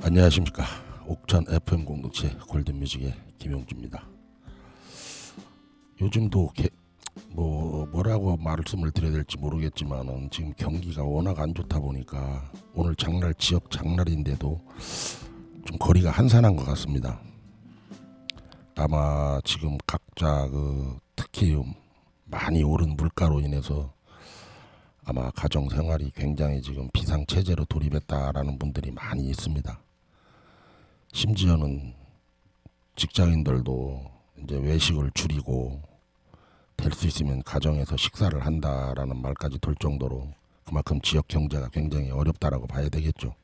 안녕하십니까. 옥천 FM 공동체 골든뮤직의 김용주입니다. 요즘도 뭐라고 말씀을 드려야 될지 모르겠지만은 지금 경기가 워낙 안 좋다 보니까 오늘 장날 지역 장날인데도 좀 거리가 한산한 것 같습니다. 아마 지금 각자 특히 많이 오른 물가로 인해서 아마 가정 생활이 굉장히 지금 비상 체제로 돌입했다라는 분들이 많이 있습니다. 심지어는 직장인들도 이제 외식을 줄이고 될 수 있으면 가정에서 식사를 한다라는 말까지 돌 정도로 그만큼 지역 경제가 굉장히 어렵다라고 봐야 되겠죠.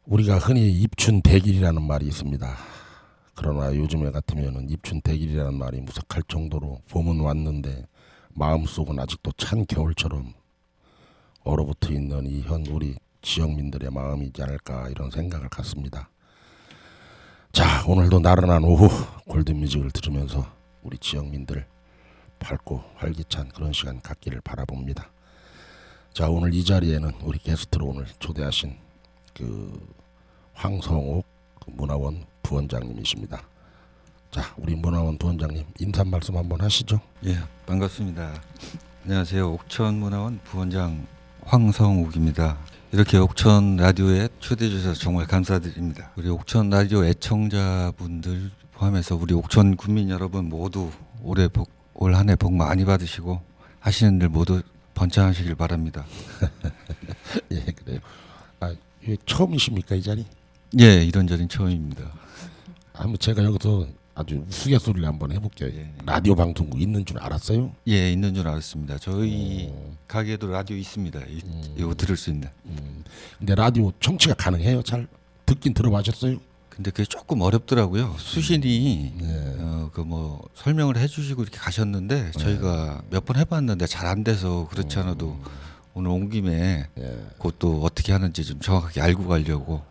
우리가 흔히 입춘대길이라는 말이 있습니다. 그러나 요즘에 같으면은 입춘대길이라는 말이 무색할 정도로 봄은 왔는데 마음속은 아직도 찬 겨울처럼 얼어붙어 있는 이 현 우리 지역민들의 마음이지 않을까 이런 생각을 갖습니다. 자, 오늘도 나른한 오후 골든뮤직을 들으면서 우리 지역민들 밝고 활기찬 그런 시간 갖기를 바라봅니다. 자, 오늘 이 자리에는 우리 게스트로 오늘 초대하신 황성옥 문화원 부원장님이십니다. 자, 우리 문화원 부원장님 인사 말씀 한번 하시죠. 예, 반갑습니다. 안녕하세요. 옥천문화원 부원장 황성욱입니다. 이렇게 옥천 라디오에 초대해 주셔서 정말 감사드립니다. 우리 옥천 라디오 애청자분들 포함해서 우리 옥천 국민 여러분 모두 올 한 해 복 많이 받으시고 하시는 일 모두 번창하시길 바랍니다. 예, 그래요. 이게 처음이십니까 이 자리? 예, 이런 자리는 처음입니다. 한번 제가 여기서 아주 우스갯소리를 한번 해볼게요. 예. 라디오 방송국 있는 줄 알았어요? 예, 있는 줄 알았습니다. 저희 가게에도 라디오 있습니다. 이거 들을 수 있는. 근데 라디오 청취가 가능해요? 잘 듣긴 들어보셨어요? 근데 그게 조금 어렵더라고요. 수신이 설명을 해주시고 이렇게 가셨는데 저희가 몇 번 해봤는데 잘 안 돼서 그렇지 않아도 오늘 온 김에 그것도 어떻게 하는지 좀 정확하게 알고 가려고.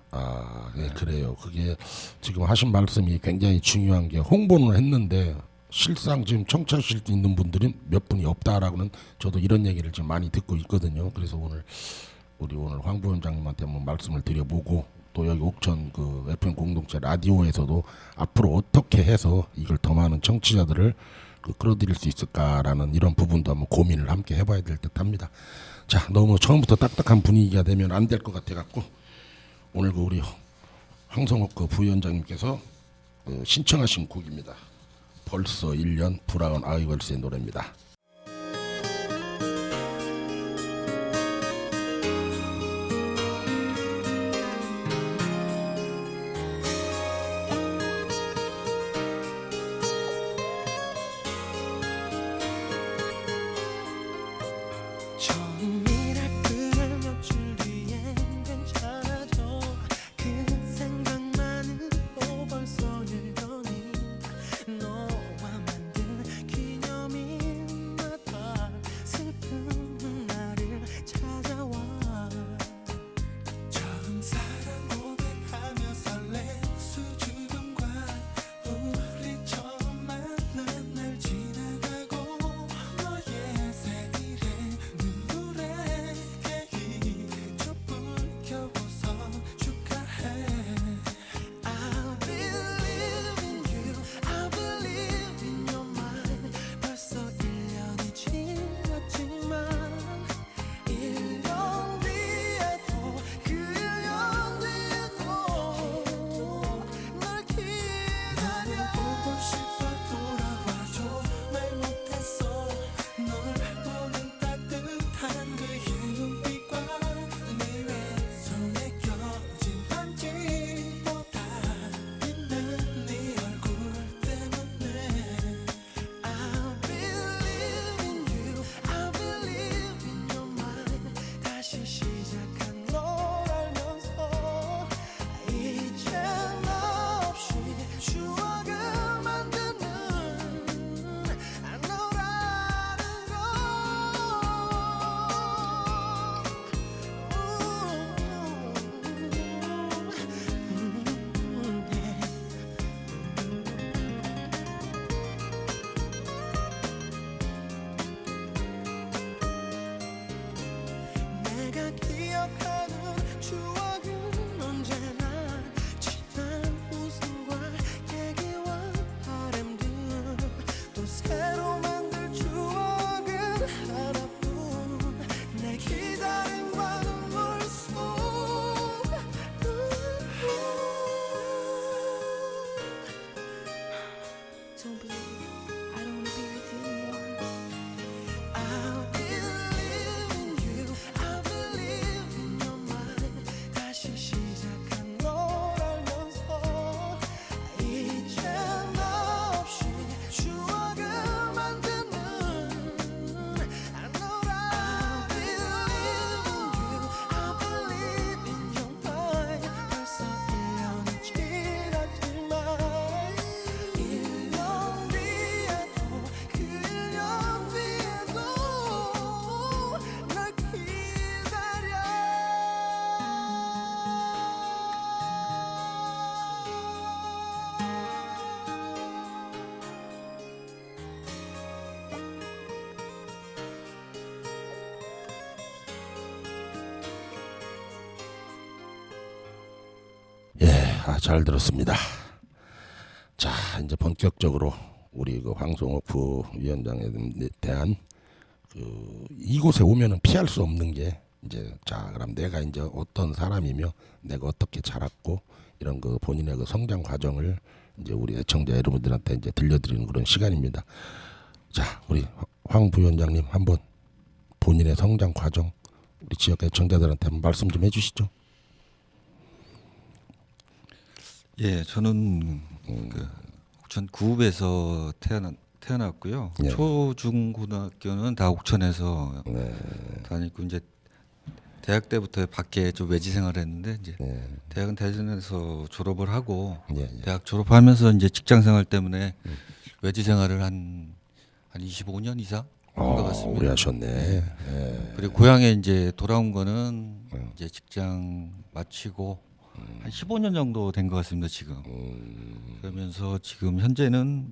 네, 그래요. 그게 지금 하신 말씀이 굉장히 중요한 게 홍보는 했는데 실상 지금 청취하실 수 있는 분들이 몇 분이 없다라고는 저도 이런 얘기를 지금 많이 듣고 있거든요. 그래서 오늘 황 부원장님한테 한번 말씀을 드려보고 또 여기 옥천 FM 공동체 라디오에서도 앞으로 어떻게 해서 이걸 더 많은 청취자들을 끌어들일 수 있을까라는 이런 부분도 한번 고민을 함께 해봐야 될 듯합니다. 자, 너무 처음부터 딱딱한 분위기가 되면 안 될 것 같아갖고 오늘 우리 황성옥 부위원장님께서 신청하신 곡입니다. 벌써 1년 브라운 아이걸스의 노래입니다. 너와 만든 기념일 잘 들었습니다. 자, 이제 본격적으로 우리 그 황성욱 부위원장에 대한 이곳에 오면은 피할 수 없는 게 이제 자, 그럼 내가 이제 어떤 사람이며 내가 어떻게 자랐고 이런 그 본인의 그 성장 과정을 이제 우리 애청자 여러분들한테 이제 들려드리는 그런 시간입니다. 자, 우리 황 부위원장님 한번 본인의 성장 과정 우리 지역 애청자들한테 한번 말씀 좀 해주시죠. 예, 저는 그 옥천 구읍에서 태어났고요. 예. 초중고등학교는 다 옥천에서 네. 다니고 이제 대학 때부터 밖에 좀 외지 생활했는데 이제 예. 대학은 대전에서 졸업을 하고 예. 대학 졸업하면서 이제 직장 생활 때문에 외지 생활을 한 25년 이상 한 것 같습니다. 오래 하셨네. 예. 그리고 고향에 이제 돌아온 거는 이제 직장 마치고 한 15년 정도 된 것 같습니다 지금. 그러면서 지금 현재는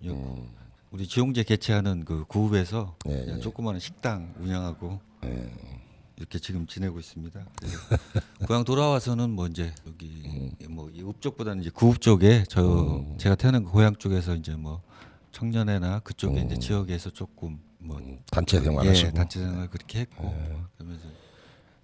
우리 지용제 개최하는 그 구읍에서 그냥 조그마한 식당 운영하고 이렇게 지금 지내고 있습니다. 그래서 고향 돌아와서는 뭐 이제 여기 뭐 이 읍 쪽보다는 이제 구읍 쪽에 제가 태어난 그 고향 쪽에서 이제 뭐 청년회나 그쪽에 이제 지역에서 조금 뭐 단체 생활하시고. 단체 생활 그렇게 했고 그러면서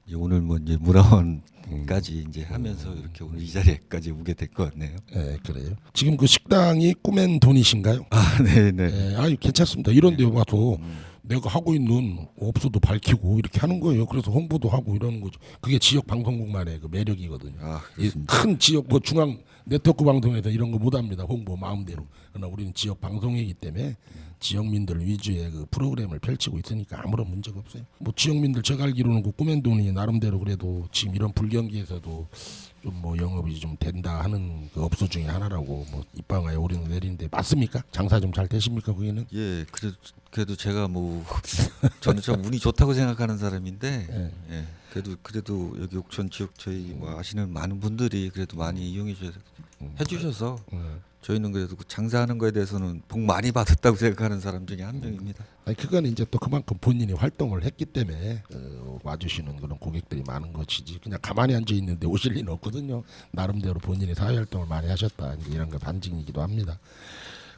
이제 오늘 뭐 이제 문화원까지 이제 하면서 이렇게 오늘 이 자리에까지 오게 될 것 같네요. 예, 그래요. 지금 그 식당이 꾸맨 돈이신가요? 아, 네네. 예, 아유 괜찮습니다. 이런 데 와서 내가 하고 있는 업소도 밝히고 이렇게 하는 거예요. 그래서 홍보도 하고 이러는 거죠. 그게 지역 방송국만의 그 매력이거든요. 아, 이 큰 지역 뭐 중앙 네트워크 방송에서 이런 거 못합니다. 홍보 마음대로. 그러나 우리는 지역 방송이기 때문에 지역민들 위주의 그 프로그램을 펼치고 있으니까 아무런 문제가 없어요. 뭐 지역민들 제가 알기로는 그 꿈엔 돈이 나름대로 그래도 지금 이런 불경기에서도 좀 뭐 영업이 좀 된다 하는 그 업소 중에 하나라고 뭐 입방아에 오르는 내리는데 맞습니까? 장사 좀 잘 되십니까 거기는? 예, 그래도 제가 뭐 저는 참 운이 좋다고 생각하는 사람인데, 예, 그래도 여기 옥천 지역 저희 뭐 아시는 많은 분들이 그래도 많이 이용해 해주셔서 저희는 그래도 그 장사하는 거에 대해서는 복 많이 받았다고 생각하는 사람 중에 한 명입니다. 아니 그건 이제 또 그만큼 본인이 활동을 했기 때문에 와주시는 그런 고객들이 많은 것이지 그냥 가만히 앉아 있는데 오실 리는 없거든요. 나름대로 본인이 사회 활동을 많이 하셨다 이제 이런 거 반증이기도 합니다.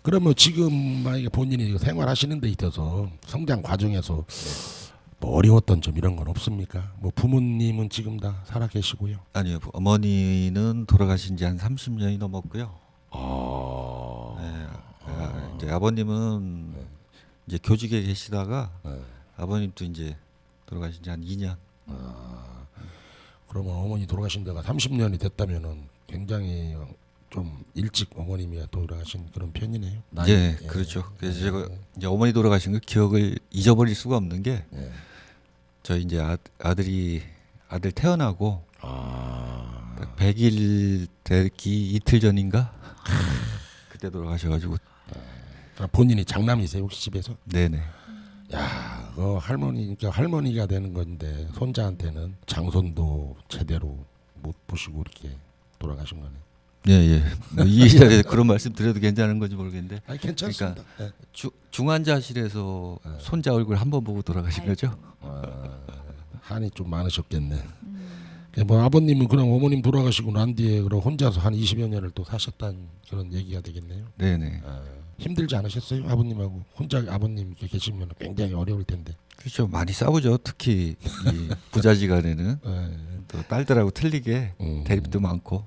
그러면 지금 만약에 본인이 생활하시는 데 있어서 성장 과정에서 뭐 어려웠던 점 이런 건 없습니까? 뭐 부모님은 지금 다 살아 계시고요. 아니요, 어머니는 돌아가신 지 한 30년이 넘었고요. 이제 아버님은 이제 교직에 계시다가 아버님도 이제 돌아가신 지 한 2년. 그러면 어머니 돌아가신 데가 30년이 됐다면은 굉장히 좀 일찍 어머님이 돌아가신 그런 편이네요. 예, 그렇죠. 그래서 제가 이제 어머니 돌아가신 그 기억을 잊어버릴 수가 없는 게 저희 이제 아들 태어나고 100일 되기 이틀 전인가 그때 돌아가셔가지고. 그럼 본인이 장남이세요 혹시 집에서? 네네. 야, 그 그러니까 할머니가 되는 건데 손자한테는 장손도 제대로 못 보시고 이렇게 돌아가신 거네. 예. 뭐이 자리에 그런 말씀 드려도 괜찮은 건지 모르겠는데. 아니 괜찮습니다. 그러니까 중환자실에서 손자 얼굴 한 번 보고 돌아가신 거죠? 한이 좀 많으셨겠네. 뭐 아버님은 그럼 어머님 돌아가시고 난 뒤에 그럼 혼자서 한 20여 년을 또 사셨다는 그런 얘기가 되겠네요. 네네. 힘들지 않으셨어요? 아버님하고 혼자 아버님 이렇게 계시면 굉장히 어려울 텐데. 그렇죠. 많이 싸우죠. 특히 이 부자지간에는 또 딸들하고 틀리게 대립도 많고.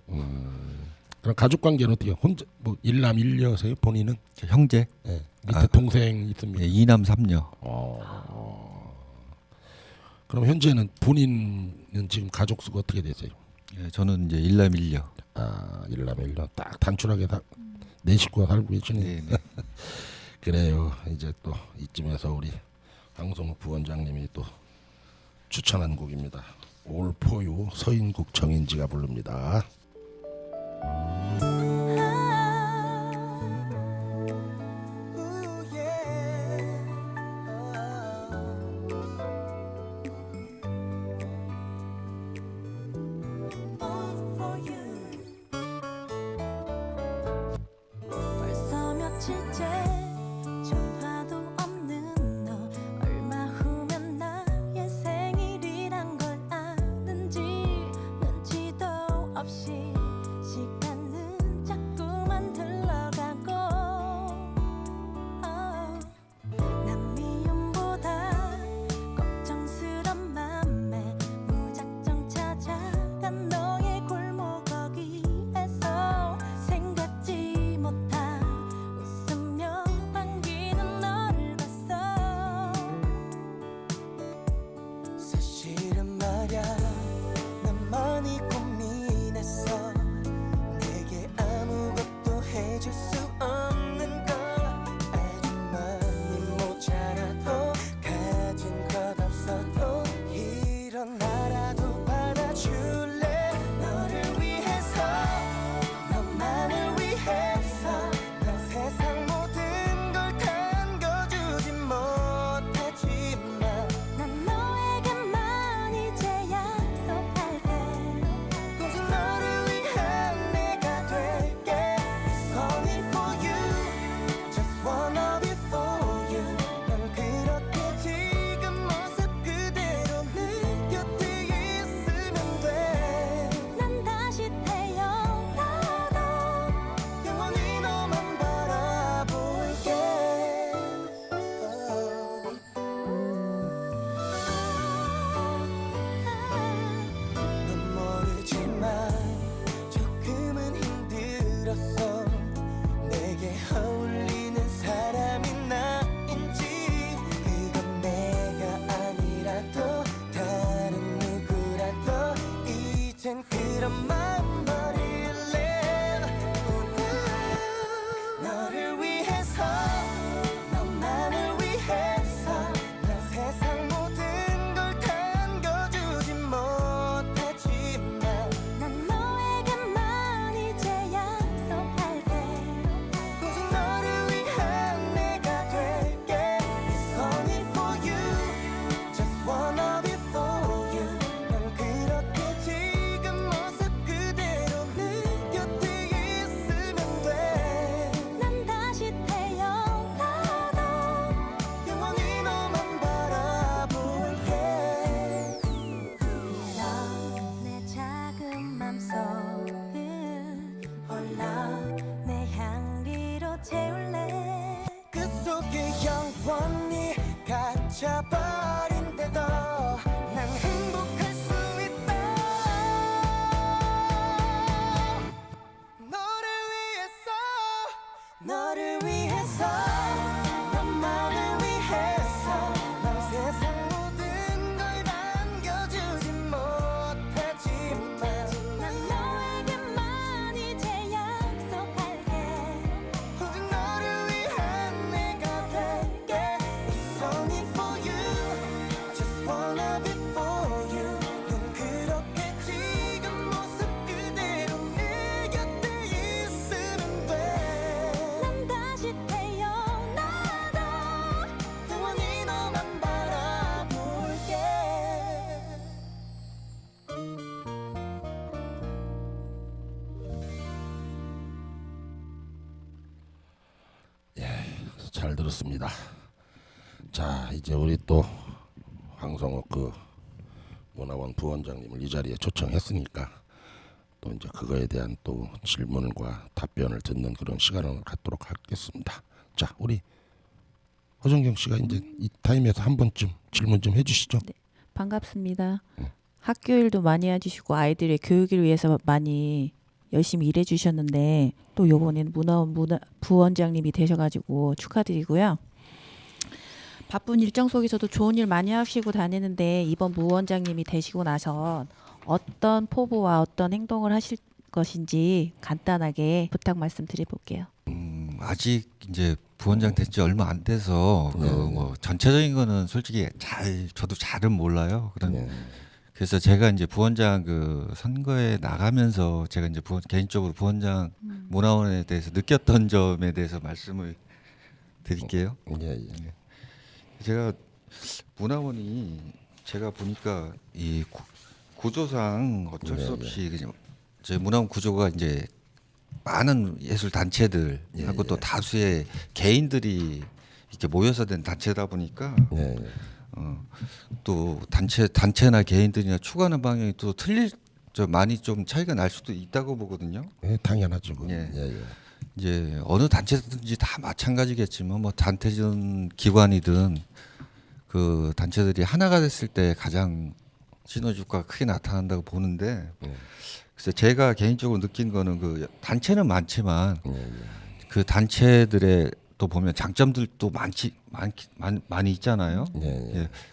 그럼 가족 관계는 어떻게? 혼자 뭐 일남 일녀세요? 본인은? 저 형제. 밑에 동생 있습니까? 예, 2남 3녀. 그럼 현재는 본인은 지금 가족 수가 어떻게 되세요? 예, 저는 이제 1남 1녀. 일남 일녀 딱 단순하게 네 식구가 살고 계시네. 네네. 그래요. 이제 또 이쯤에서 우리 황성욱 부원장님이 또 추천한 곡입니다. All for You 서인국 정인지가 부릅니다. 벌써 며칠째 전화도 없는 너 얼마 후면 나의 생일이란 걸 아는지 눈치도 없이 이런 마음 버릴래 너를 위해서 너만을 위해서 난 세상 모든 걸 당겨주진 못하지만 난 너에게만 이제 약속할게 오직 너를 위한 내가 될게 It's only for you Just wanna be for you 난 그렇게 지금 모습 그대로 내 곁에 있으면 돼난 다시 태어나도 영원히 너만 바라볼게 너 내 작은 맘속을 홀라 내 향기로 채울래 그 속에 영원히 갇혀버린데도 난 행복할 수 있다 너를 위해서 너를 위해서 너만을 위해서 난 세상 모든 걸 남겨주진 못하지만 난 너에게만 이제 약속할게 오직 너를 위한 내가 될게 It's only for you Just wanna be for you 넌 그렇게 지금 모습 그대로 내 곁에 있으면 돼난 다시 태어나도 영원히 너만 바라볼게 잘 들었습니다. 자, 이제 우리 또 황성욱 그 문화원 부원장님을 이 자리에 초청했으니까 또 이제 그거에 대한 또 질문과 답변을 듣는 그런 시간을 갖도록 하겠습니다. 자, 우리 허정경 씨가 이제 이 타임에서 한 번쯤 질문 좀 해주시죠. 반갑습니다. 학교 일도 많이 해주시고 아이들의 교육을 위해서 많이 열심히 일해주셨는데 또 요번에는 문화원 부원장님이 되셔가지고 축하드리고요. 바쁜 일정 속에서도 좋은 일 많이 하시고 다니는데 이번 부원장님이 되시고 나서 어떤 포부와 어떤 행동을 하실 것인지 간단하게 부탁 말씀드려볼게요. 아직 이제 부원장 된 지 얼마 안 돼서 뭐 전체적인 거는 솔직히 저도 잘은 몰라요. 그래서 제가 이제 부원장 그 선거에 나가면서 제가 이제 개인적으로 부원장 문화원에 대해서 느꼈던 점에 대해서 말씀을 드릴게요. 제가 문화원이 제가 보니까 이 구조상 어쩔 수 없이 그냥 저희 문화원 구조가 이제 많은 예술 단체들하고 또 다수의 개인들이 이렇게 모여서 된 단체다 보니까 또 단체나 개인들이나 추구하는 방향이 또 많이 좀 차이가 날 수도 있다고 보거든요. 당연하죠. 이제 어느 단체든지 다 마찬가지겠지만 뭐 단체든 기관이든 그 단체들이 하나가 됐을 때 가장 시너지 효과가 크게 나타난다고 보는데 그래서 제가 개인적으로 느낀 거는 그 단체는 많지만 그 단체들의 또 보면 장점들도 많이 있잖아요.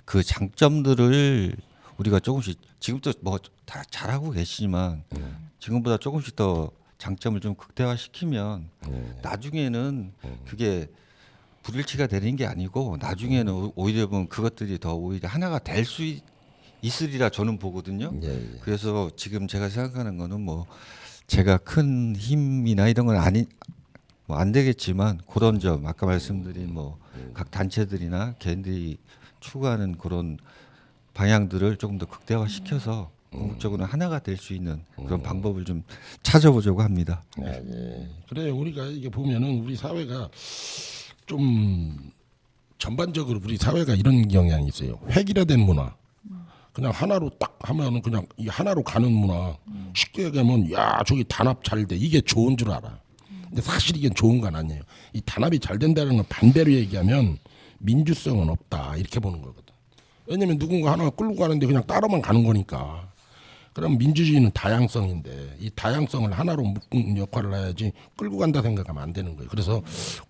그 장점들을 우리가 조금씩 지금도 뭐 다 잘하고 계시지만 지금보다 조금씩 더 장점을 좀 극대화시키면 나중에는 그게 불일치가 되는 게 아니고 나중에는 오히려 보면 그것들이 더 오히려 하나가 될 수 있으리라 저는 보거든요. 그래서 지금 제가 생각하는 거는 뭐 제가 큰 힘이나 이런 건 뭐 안 되겠지만 그런 점 아까 말씀드린 뭐 각 단체들이나 개인들이 추구하는 그런 방향들을 조금 더 극대화시켜서 궁극적으로 하나가 될 수 있는 그런 방법을 좀 찾아보자고 합니다. 그래 우리가 이게 보면은 우리 사회가 좀 전반적으로 우리 사회가 이런 경향이 있어요. 획일화된 문화. 그냥 하나로 딱 하면은 그냥 이 하나로 가는 문화. 쉽게 얘기하면 야 저기 단합 잘 돼. 이게 좋은 줄 알아. 근데 사실 이게 좋은 건 아니에요. 이 단합이 잘 된다는 건 반대로 얘기하면 민주성은 없다 이렇게 보는 거거든. 왜냐면 누군가 하나가 끌고 가는데 그냥 따로만 가는 거니까. 그럼 민주주의는 다양성인데 이 다양성을 하나로 묶는 역할을 해야지 끌고 간다 생각하면 안 되는 거예요. 그래서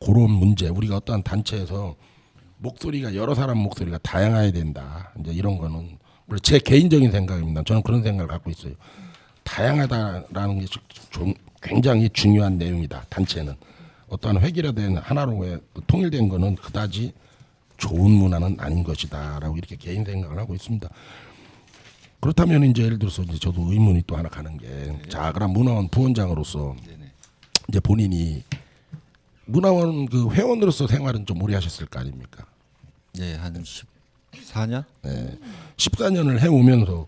그런 문제 우리가 어떠한 단체에서 목소리가 여러 사람 목소리가 다양해야 된다. 이제 이런 거는 물론 제 개인적인 생각입니다. 저는 그런 생각을 갖고 있어요. 다양하다라는 게 좀 굉장히 중요한 내용이다. 단체는 어떠한 획일화된 하나로 통일된 거는 그다지 좋은 문화는 아닌 것이다라고 이렇게 개인 생각을 하고 있습니다. 그렇다면 이제 예를 들어서 이제 저도 의문이 또 하나 가는 게, 자 그럼 문화원 부원장으로서 이제 본인이 문화원 그 회원으로서 생활은 좀 오래 하셨을 거 아닙니까? 네, 한 14년? 네. 14년을 해오면서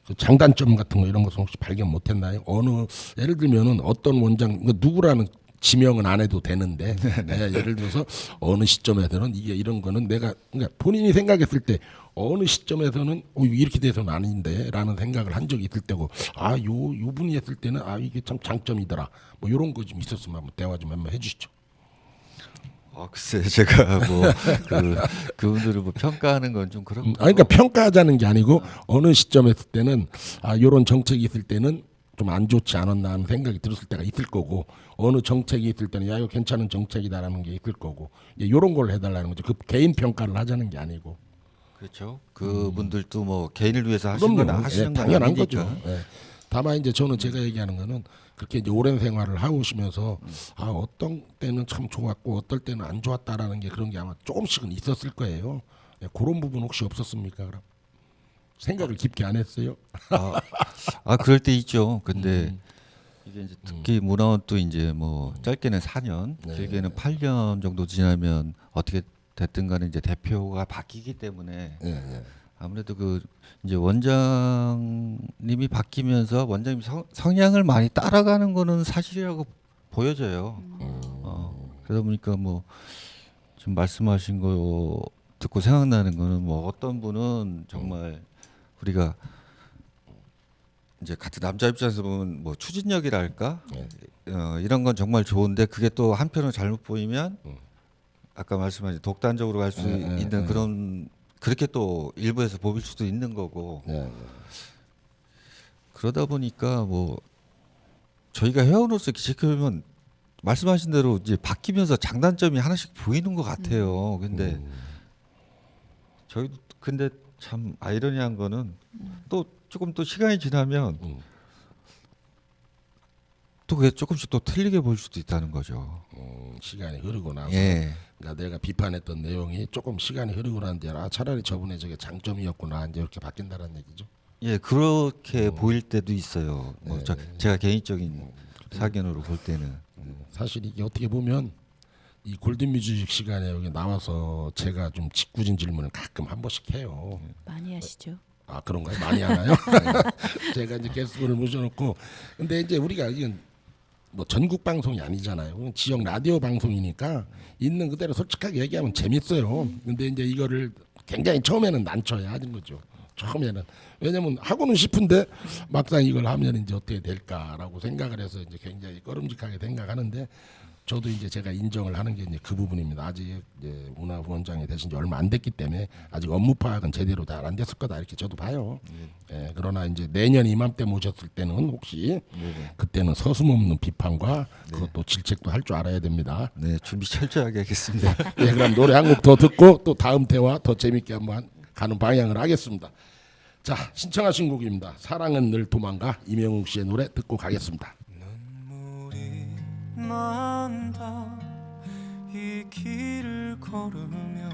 그 장단점 같은 거 이런 것은 혹시 발견 못했나요? 어느 예를 들면은 어떤 원장 누구라는 지명은 안 해도 되는데 예를 들어서 어느 시점에서는 이게 이런 거는 내가 그러니까 본인이 생각했을 때 어느 시점에서는 이렇게 돼서는 아닌데라는 생각을 한 적이 있을 때고 요 분이 했을 때는 이게 참 장점이더라 뭐 이런 거 좀 있었으면 한번 대화 좀 한번 해주시죠. 글쎄 제가 뭐 그분들을 뭐 평가하는 건 좀 그렇고. 그러니까 평가하자는 게 아니고 어느 시점에 했을 때는 요런 정책이 있을 때는 좀 안 좋지 않았나 하는 생각이 들었을 때가 있을 거고 어느 정책이 있을 때는 이거 괜찮은 정책이다라는 게 있을 거고 요런 걸 해달라는 거죠. 그 개인 평가를 하자는 게 아니고. 그렇죠. 그분들도 뭐 개인을 위해서 하시는 건 그럼요. 하시는 건 당연한 아니니까. 거죠. 예. 다만 이제 저는 제가 얘기하는 거는 그렇게 이제 오랜 생활을 하고 오시면서 어떤 때는 참 좋았고 어떨 때는 안 좋았다라는 게 그런 게 아마 조금씩은 있었을 거예요. 그런 부분 혹시 없었습니까? 그럼 생각을 깊게 안 했어요? 그럴 때 있죠. 근데 이게 이제 특히 문화원 또 이제 뭐 짧게는 4년, 길게는 8년 정도 지나면 어떻게 됐든 간에 이제 대표가 바뀌기 때문에 아무래도 그 이제 원장님이 바뀌면서 원장님 성향을 많이 따라가는 거는 사실이라고 보여져요. 그러다 보니까 뭐 지금 말씀하신 거 듣고 생각나는 거는 뭐 어떤 분은 정말 우리가 이제 같은 남자 입장에서 보면 뭐 추진력이랄까 이런 건 정말 좋은데 그게 또 한편으로 잘못 보이면 아까 말씀하신 독단적으로 갈 수 있는 그런 그렇게 또 일부에서 보일 수도 있는 거고 그러다 보니까 뭐 저희가 회원으로서 지켜보면 말씀하신 대로 이제 바뀌면서 장단점이 하나씩 보이는 것 같아요. 근데 저희도 근데 참 아이러니한 거는 또 조금 또 시간이 지나면 또 그게 조금씩 또 틀리게 보일 수도 있다는 거죠. 시간이 흐르고 나서 예. 그러니까 내가 비판했던 내용이 조금 시간이 흐르고 난 뒤에 차라리 저번에 저게 장점이었구나 이제 이렇게 바뀐다는 얘기죠. 예, 그렇게 보일 때도 있어요. 뭐 제가 개인적인 사견으로 볼 때는 사실 이게 어떻게 보면 이 골든뮤직 시간에 여기 나와서 제가 좀 짓궂은 질문을 가끔 한 번씩 해요. 많이 하시죠. 그런가요? 많이 하나요? 제가 이제 게스트분을 모셔놓고 근데 이제 우리가 이건 뭐 전국 방송이 아니잖아요. 그냥 지역 라디오 방송이니까 있는 그대로 솔직하게 얘기하면 재밌어요. 근데 이제 이거를 굉장히 처음에는 난처해 하는 거죠. 처음에는 왜냐면 하고는 싶은데 막상 이걸 하면 이제 어떻게 될까라고 생각을 해서 이제 굉장히 꺼름직하게 생각하는데 저도 이제 제가 인정을 하는 게 이제 그 부분입니다. 아직 이제 문화부원장이 되신 지 얼마 안 됐기 때문에 아직 업무 파악은 제대로 잘 안 됐을 거다 이렇게 저도 봐요. 그러나 이제 내년 이맘때 모셨을 때는 혹시 그때는 서슴없는 비판과 그것도 질책도 할 줄 알아야 됩니다. 네, 준비 철저하게 하겠습니다. 그럼 노래 한 곡 더 듣고 또 다음 대화 더 재밌게 한번 가는 방향을 하겠습니다. 자, 신청하신 곡입니다. 사랑은 늘 도망가 이명웅 씨의 노래 듣고 가겠습니다. 난다 이 길을 걸으면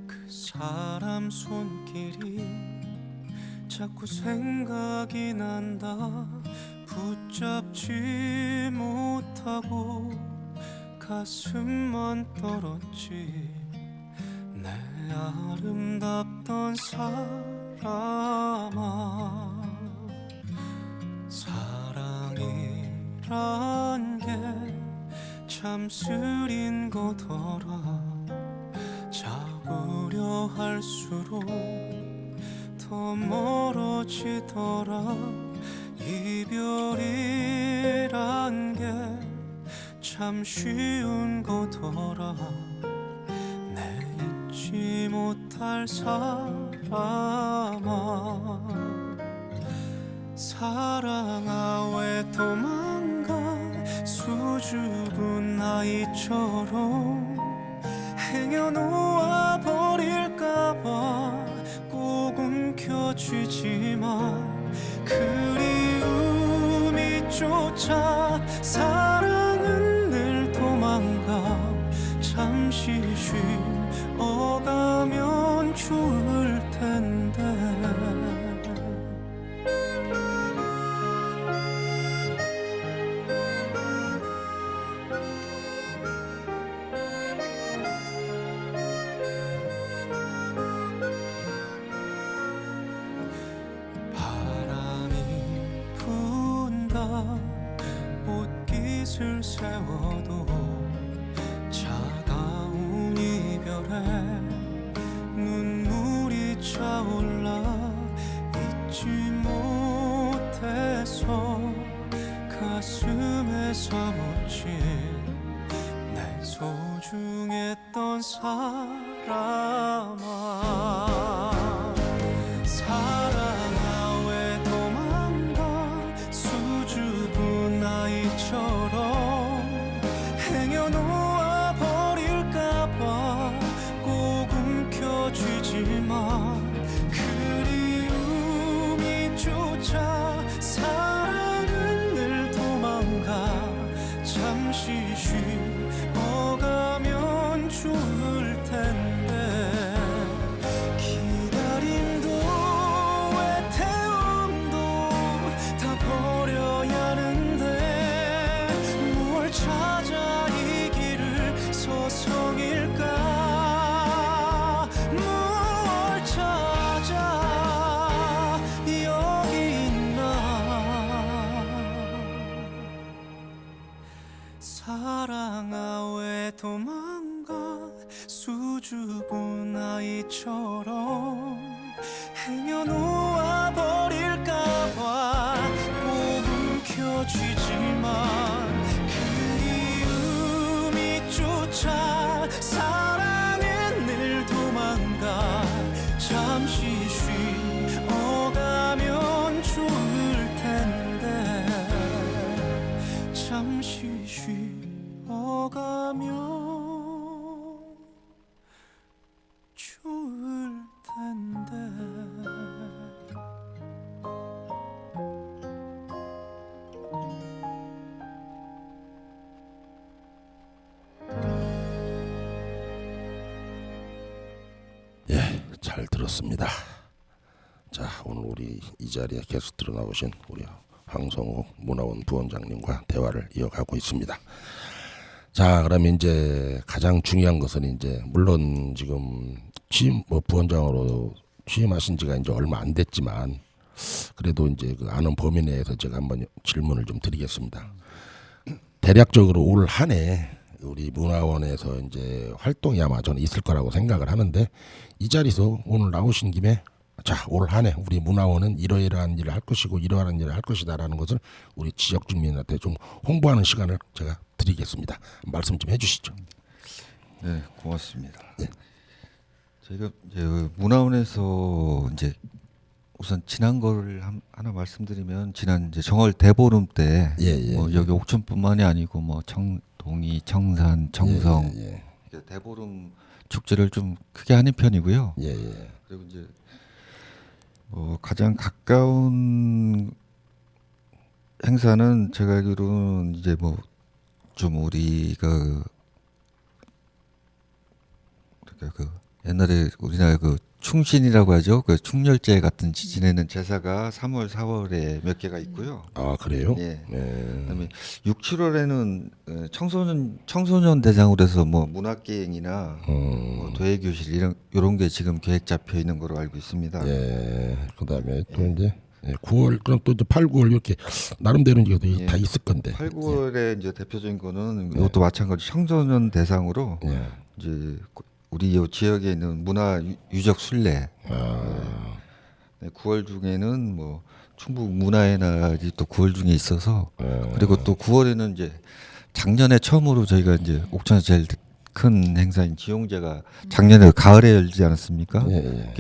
그 사람 손길이 자꾸 생각이 난다 붙잡지 못하고 가슴만 떨었지 내 아름답던 사람아 사랑이란 게 참 쓰린 거더라 잡으려 할수록 더 멀어지더라 이별이란 게 참 쉬운 거더라 내 잊지 못할 사람아 사랑아 왜 도망가 수줍은 아이처럼 행여놓아 버릴까봐 꼭 움켜쥐 움켜쥐지만 그리움이 쫓아 사랑은 늘 도망가 잠시 쉬어가면 좋을 텐데 옷깃을 세워도 차가운 이별에 눈물이 차올라 잊지 못해서 가슴에 사무친 내 소중했던 사람아 사랑아 왜 도망가 수줍은 아이처럼 행여놓아 버릴까봐 꼭 움켜쥐지만 그리움이 쫓아 사랑은 늘 도망가 잠시 쉬어가면 좋을 텐데 기다림도 애태움도 다 버려야 하는데 무얼 찾아 이 길을 서성일까 무얼 찾아 여기 있나 사랑아 왜 도망가 수줍은 아이처럼 행여놓아 버릴까봐 꼭 움켜쥐지만 그리움이 쫓아 사랑은 늘 도망가 잠시 쉬어가면 좋을 텐데 잠시 쉬어가면 좋을 텐데 예, 잘 들었습니다. 자, 오늘 우리 이 자리에 게스트로 나오신 우리 황성욱 문화원 부원장님과 대화를 이어가고 있습니다. 자, 그러면 이제 가장 중요한 것은 이제 물론 지금 부원장으로 취임하신 지가 이제 얼마 안 됐지만 그래도 이제 그 아는 범위 내에서 제가 한번 질문을 좀 드리겠습니다. 대략적으로 올 한 해 우리 문화원에서 이제 활동이 아마 저는 있을 거라고 생각을 하는데 이 자리에서 오늘 나오신 김에 자, 올 한 해 우리 문화원은 이러이러한 일을 할 것이고 이러한 일을 할 것이다라는 것을 우리 지역 주민한테 좀 홍보하는 시간을 제가 드리겠습니다. 말씀 좀 해주시죠. 네, 고맙습니다. 네. 저희가 이제 문화원에서 이제 우선 지난 거를 하나 말씀드리면 지난 이제 정월 대보름 때 뭐 여기 옥천뿐만이 아니고 뭐 동이, 청산, 청성 이렇게 대보름 축제를 좀 크게 하는 편이고요. 그리고 이제 뭐 가장 가까운 행사는 제가 알기로는 이제 뭐 좀 우리가 그 옛날에 우리나라 그 충신이라고 하죠. 그 충렬제 같은 지내는 제사가 3월, 4월에 몇 개가 있고요. 아, 그래요? 예. 그다음에 6, 7월에는 청소년 대상으로 해서 뭐 문학기행이나 뭐 도예교실 이런 게 지금 계획 잡혀 있는 거로 알고 있습니다. 예. 그다음에 또 이제 9월 그럼 또 이제 8, 9월 이렇게 나름대로 이제 다 있을 건데. 8, 9월에 이제 대표적인 거는 이것도 마찬가지 청소년 대상으로 이제 우리 이 지역에 있는 문화 유적 순례. 9월 중에는 뭐 충북 문화의 날이 또 9월 중에 있어서 그리고 또 9월에는 이제 작년에 처음으로 저희가 이제 옥천에서 제일 큰 행사인 지용제가 작년에 가을에 열리지 않았습니까?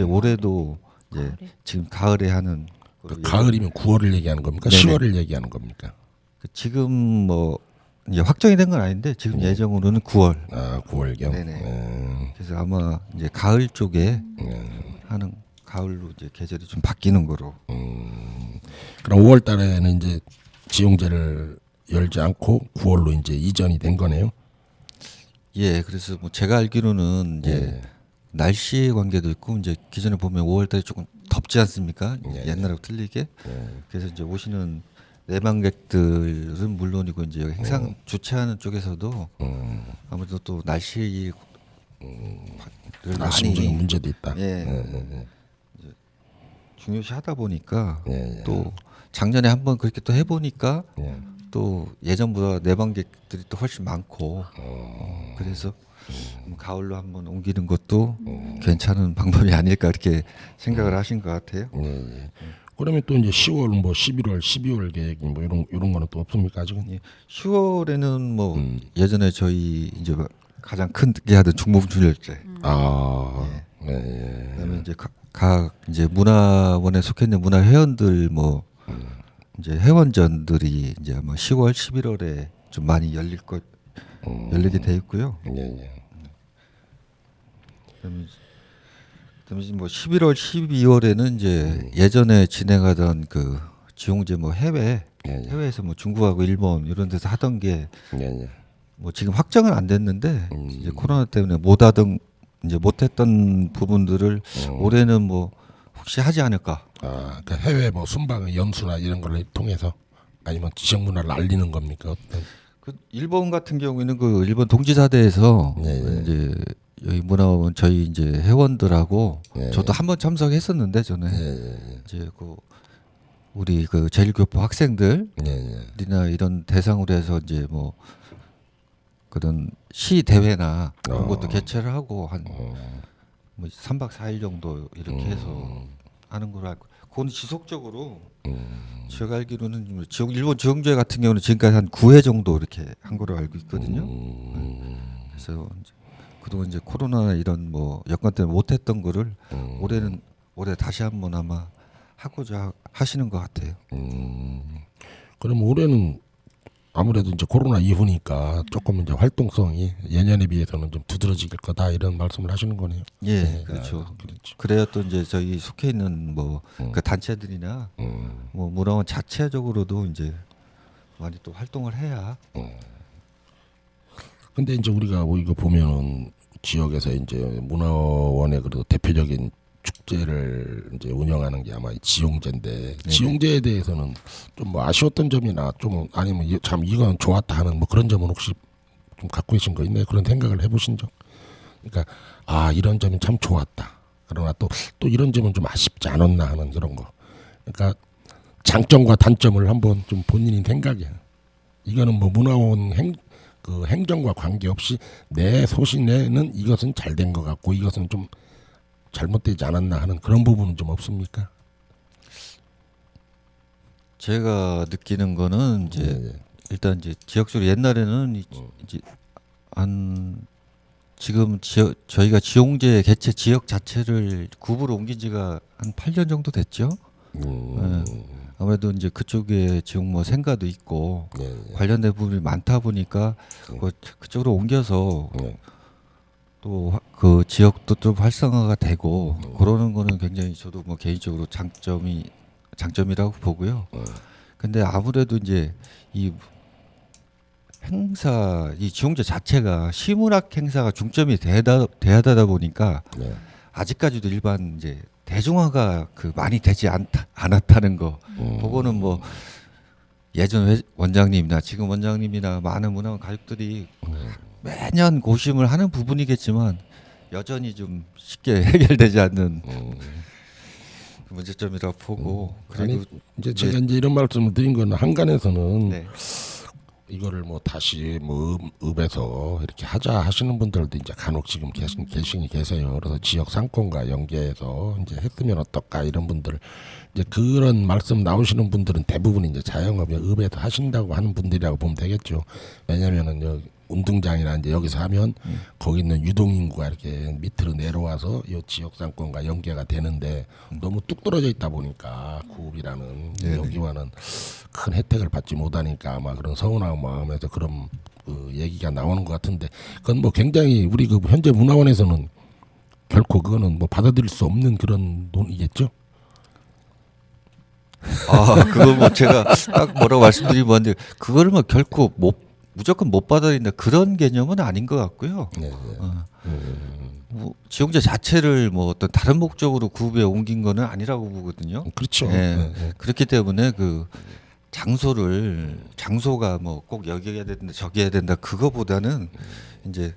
올해도 이제 지금 가을에 하는 그 가을이면 9월을 얘기하는 겁니까? 네네. 10월을 얘기하는 겁니까? 지금 뭐 이제 확정이 된 건 아닌데 지금 예정으로는 9월. 아, 9월경. 네네. 그래서 아마 이제 가을 쪽에 하는 가을로 이제 계절이 좀 바뀌는 거로. 그럼 5월 달에는 이제 지용제를 열지 않고 9월로 이제 이전이 된 거네요. 예, 그래서 뭐 제가 알기로는 이제 날씨의 관계도 있고 이제 기존에 보면 5월달에 조금 덥지 않습니까? 옛날하고 틀리게. 그래서 이제 오시는 내방객들은 물론이고 이제 여기 행상 주최하는 쪽에서도 아무래도 또 날씨 날씨적인 문제도 있다. 이제 중요시하다 보니까 예. 또 작년에 한번 그렇게 또 해보니까 예. 또 예전보다 내방객들이 또 훨씬 많고 그래서 가을로 한번 옮기는 것도 괜찮은 방법이 아닐까 이렇게 생각을 하신 것 같아요. 예. 그러면 또 이제 10월, 뭐 11월, 12월 계획 뭐 이런 거는 또 없습니까 아직은? 예, 10월에는 뭐 예전에 저희 이제 가장 크게 하던 중목준열제, 그다음에 이제 각 이제 문화원에 속해 있는 문화회원들 뭐 이제 회원전들이 이제 아마 10월, 11월에 좀 많이 열리게 돼 있고요. 그다음에 이제 뭐 11월, 12월에는 이제 예전에 진행하던 그 지용제 뭐 해외에서 뭐 중국하고 일본 이런 데서 하던 게 뭐 지금 확정은 안 됐는데 이제 코로나 때문에 이제 못했던 부분들을 올해는 뭐 혹시 하지 않을까. 그 해외 뭐 순방의 연수나 이런 걸 통해서 아니면 지역 문화를 알리는 겁니까? 어떤? 그 일본 같은 경우에는 그 일본 동지사대에서 이제 여기 문화원 저희 이제 회원들하고 저도 한번 참석했었는데 저는 이제 그 우리 그 제일교포 학생들이나 이런 대상으로 해서 이제 뭐 그런 시 대회나 그런 것도 개최를 하고 한 뭐 3박 4일 정도 이렇게 해서 하는 걸로 알고 그건 지속적으로 제가 알기로는 일본 지용제 같은 경우는 지금까지 한 9회 정도 이렇게 한 걸로 알고 있거든요. 그래서 그동안 이제 코로나 이런 뭐 여건 때문에 못했던 거를 올해 다시 한번 아마 하고자 하시는 것 같아요. 그럼 올해는 아무래도 이제 코로나 이후니까 조금 이제 활동성이 예년에 비해서는 좀 두드러질 거다 이런 말씀을 하시는 거네요. 예, 그렇죠. 그렇죠. 그래야 또 이제 저희 속해 있는 뭐 그 단체들이나 뭐 문화원 자체적으로도 이제 많이 또 활동을 해야. 근데 이제 우리가 뭐 이거 보면은 지역에서 이제 문화원의 그래도 대표적인 축제를 이제 운영하는 게 아마 이 지용제인데 지용제에 대해서는 좀 뭐 아쉬웠던 점이나 좀 아니면 참 이건 좋았다 하는 뭐 그런 점은 혹시 좀 갖고 계신 거 있나요? 그런 생각을 해보신 적? 그러니까 이런 점이 참 좋았다. 그러나 또 이런 점은 좀 아쉽지 않았나 하는 그런 거. 그러니까 장점과 단점을 한번 좀 본인이 생각해. 이거는 뭐 문화원 행정과 관계없이 내 소신에는 이것은 잘 된 것 같고 이것은 좀 잘못되지 않았나 하는 그런 부분은 좀 없습니까? 제가 느끼는 거는 이제 일단 이제 지역적으로 옛날에는 이제 지금 저희가 지용제 개최 지역 자체를 구부로 옮긴 지가 한 8년 정도 됐죠. 아무래도 이제 그쪽에 지역 뭐 생가도 있고 관련된 부분이 많다 보니까 그쪽으로 옮겨서 또 그 지역도 좀 활성화가 되고 그러는 거는 굉장히 저도 뭐 개인적으로 장점이라고 보고요. 근데 아무래도 이제 이 행사 이 지용제 자체가 시문학 행사가 중점이 돼야 되다 보니까 아직까지도 일반 이제 대중화가 많이 되지 않았다는 거. 그거는 뭐 예전 원장님이나 지금 원장님이나 많은 문화원 가족들이 매년 고심을 하는 부분이겠지만 여전히 좀 쉽게 해결되지 않는 문제점이라고 보고 아니 이제 제가 이제 이런 말씀을 드린 거는 한간에서는 이거를 뭐 다시 뭐 읍에서 이렇게 하자 하시는 분들도 이제 간혹 지금 계세요. 그래서 지역 상권과 연계해서 이제 했으면 어떨까 이런 분들 이제 그런 말씀 나오시는 분들은 대부분 이제 자영업에 읍에서 하신다고 하는 분들이라고 보면 되겠죠. 왜냐면은 여기 운동장이나 이제 여기서 하면 거기 있는 유동인구가 이렇게 밑으로 내려와서 이 지역 상권과 연계가 되는데 너무 뚝 떨어져 있다 보니까 구읍이라는 여기와는 큰 혜택을 받지 못하니까 아마 그런 서운한 마음에서 그런 얘기가 나오는 것 같은데 그건 뭐 굉장히 우리 그 현재 문화원에서는 결코 그거는 뭐 받아들일 수 없는 그런 논이겠죠. 그거 뭐 제가 딱 뭐라고 말씀드리면 뭔데 그거를 뭐 결코 무조건 못 받아들인다 그런 개념은 아닌 것 같고요. 네. 뭐 지용자 자체를 뭐 어떤 다른 목적으로 구읍에 옮긴 거는 아니라고 보거든요. 그렇죠. 예. 네. 그렇기 때문에 그 장소가 뭐 꼭 여기 해야 된다 저기 해야 된다 그거보다는 이제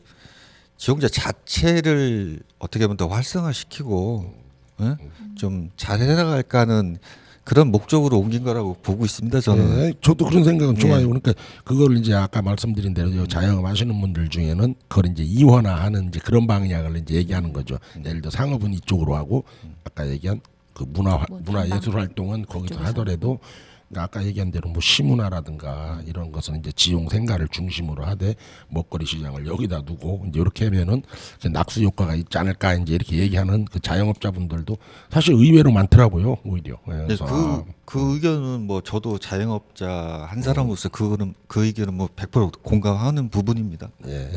지용자 자체를 어떻게 보면 더 활성화시키고 예? 좀 잘해나갈까는 그런 목적으로 옮긴 거라고 보고 있습니다. 저는. 네, 저도 그런 생각은 예. 좋아요. 그러니까 그걸 이제 아까 말씀드린 대로 자영업 하시는 분들 중에는 그걸 이제 이원화하는 이제 그런 방향을 이제 얘기하는 거죠. 예를 들어 상업은 이쪽으로 하고 아까 얘기한 그 문화 예술 활동은 거기서 그쪽에서. 하더라도 그러니까 아까 얘기한 대로 뭐 시문화라든가 이런 것은 이제 지용 생가를 중심으로 하되 먹거리 시장을 여기다 두고 이제 이렇게 하면은 낙수 효과가 있지 않을까 이제 이렇게 얘기하는 그 자영업자분들도 사실 의외로 많더라고요. 오히려. 네, 그래서 그 의견은 뭐 저도 자영업자 한 사람으로서 그 의견은 뭐 100% 공감하는 부분입니다. 예.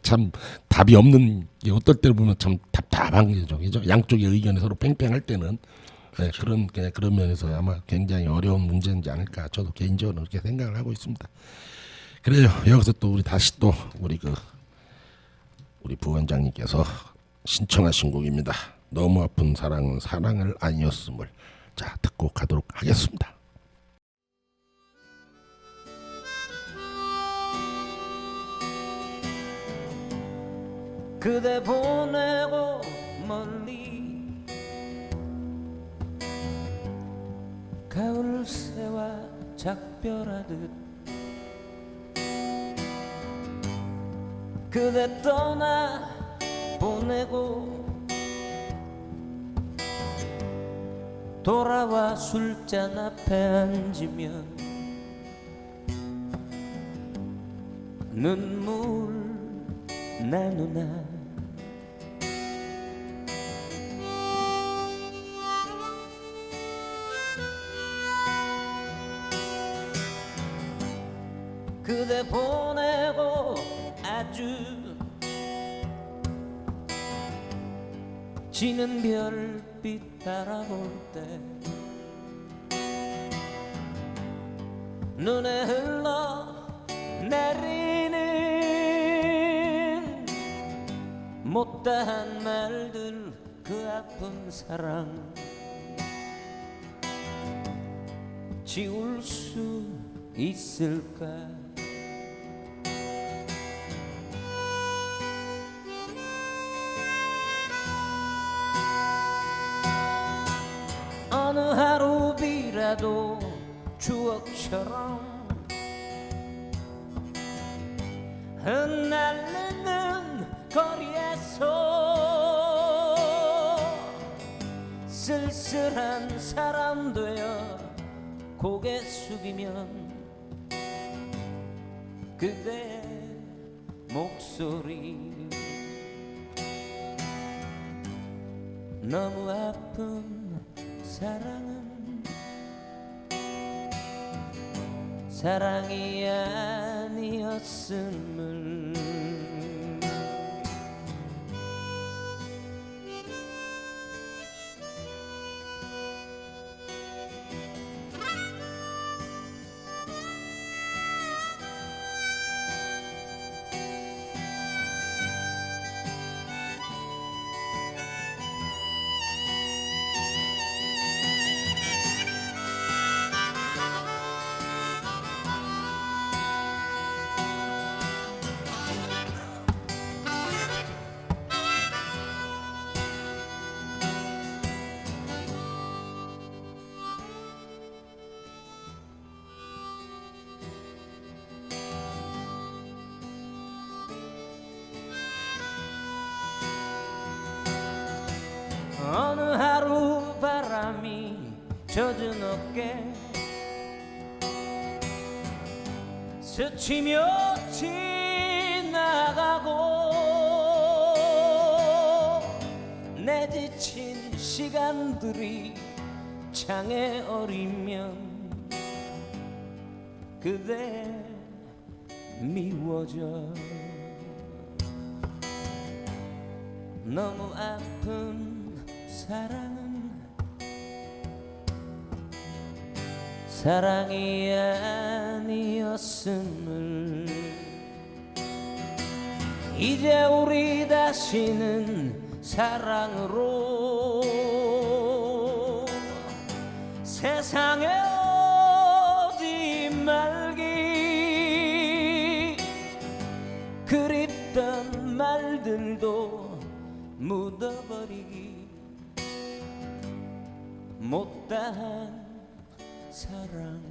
참 답이 없는 게 어떨 때 보면 참 답답한 게죠. 그죠? 양쪽의 의견이 서로 팽팽할 때는 네, 그런 면에서 아마 굉장히 어려운 문제인지 않을까 저도 개인적으로 그렇게 생각을 하고 있습니다. 그래요. 여기서 또 우리 다시 또 우리 부원장님께서 신청하신 곡입니다. 너무 아픈 사랑은 사랑을 아니었음을 자 듣고 가도록 하겠습니다. 그대 보내고 멀리 가을 새와 작별하듯 그대 떠나 보내고 돌아와 술잔 앞에 앉으면 눈물 나누나 그대 보내고 아주 지는 별빛 바라볼 때 눈에 흘러 내리는 못다한 말들 그 아픈 사랑 지울 수 있을까 어느 하루비라도 추억처럼 흩날리는 거리에서 쓸쓸한 사람 되어 고개 숙이면 그대 목소리 너무 아픈 사랑은 사랑이 아니었음을 어느 하루 바람이 젖은 어깨 스치며 지나가고 내 지친 시간들이 창에 어리면 그대 미워져 너무 아픈 사랑은 사랑이 아니었음을 이제 우리 다시는 사랑으로 세상에 오지 말기 그립던 말들도 묻어버리기 못다한 사랑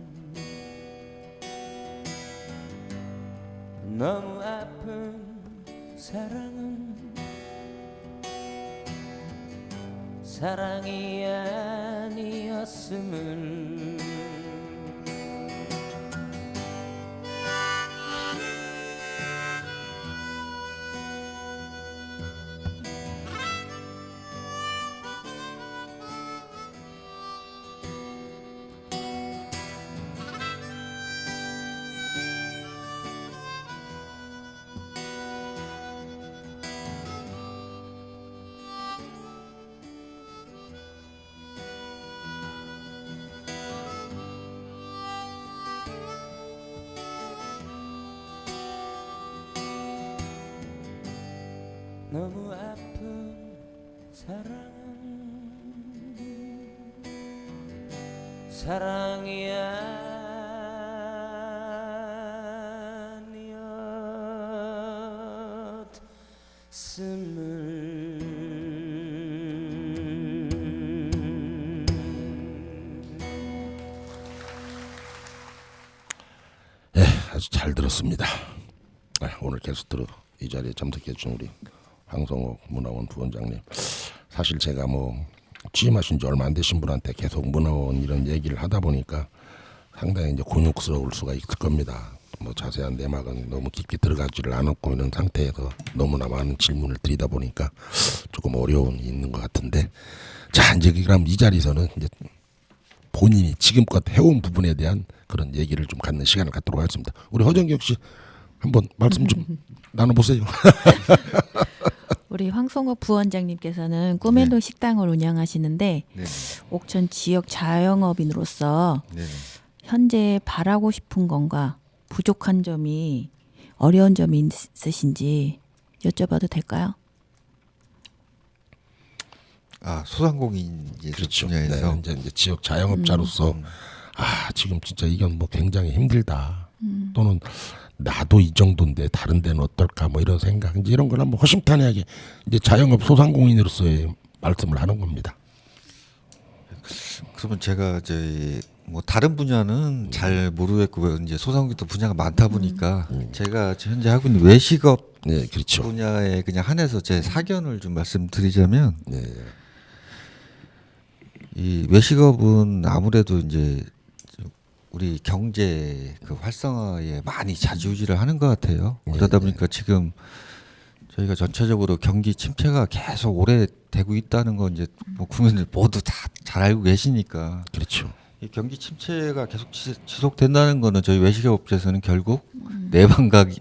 너무 아픈 사랑은 사랑이 아니었음을 너무 아픈 사랑은 사랑이 아니었음을 아주 잘 들었습니다. 오늘 게스트로 이 자리에 참석해 주신 우리 황성옥 문화원 부원장님. 사실 제가 뭐 취임하신 지 얼마 안 되신 분한테 계속 문화원 이런 얘기를 하다 보니까 상당히 이제 곤욕스러울 수가 있을 겁니다. 뭐 자세한 내막은 너무 깊게 들어가지를 않았고 이런 상태에서 너무나 많은 질문을 드리다 보니까 조금 어려움이 있는 것 같은데, 자 이제 그럼 이 자리에서는 이제 본인이 지금껏 해온 부분에 대한 그런 얘기를 좀 갖는 시간을 갖도록 하겠습니다. 우리 허정경 씨 한번 말씀 좀 나눠보세요. 우리 황성옥 부원장님께서는 꿈의동 식당을 운영하시는데 네. 옥천 지역 자영업인으로서 네. 현재 바라고 싶은 건가 부족한 점이 어려운 점이 있으신지 여쭤봐도 될까요? 아, 소상공인 이제 그렇죠. 분야에서 네, 이제 지역 자영업자로서 지금 진짜 이건 뭐 굉장히 힘들다. 또는 나도 이 정도인데 다른 데는 어떨까 뭐 이런 생각 이제 이런 걸 한번 허심탄회하게 이제 자영업 소상공인으로서의 말씀을 하는 겁니다. 그러면 제가 저희 뭐 다른 분야는 잘 모르겠고 이제 소상공인도 분야가 많다 보니까 제가 현재 하고 있는 외식업 네, 그렇죠. 분야에 그냥 한해서 제 사견을 좀 말씀드리자면 네, 이 외식업은 아무래도 이제 우리 경제 그 활성화에 많이 좌지우지를 하는 것 같아요. 그러다 보니까 지금 저희가 전체적으로 경기 침체가 계속 오래 되고 있다는 건 이제 뭐 국민들 모두 다 잘 알고 계시니까 그렇죠. 이 경기 침체가 계속 지속된다는 거는 저희 외식업체에서는 결국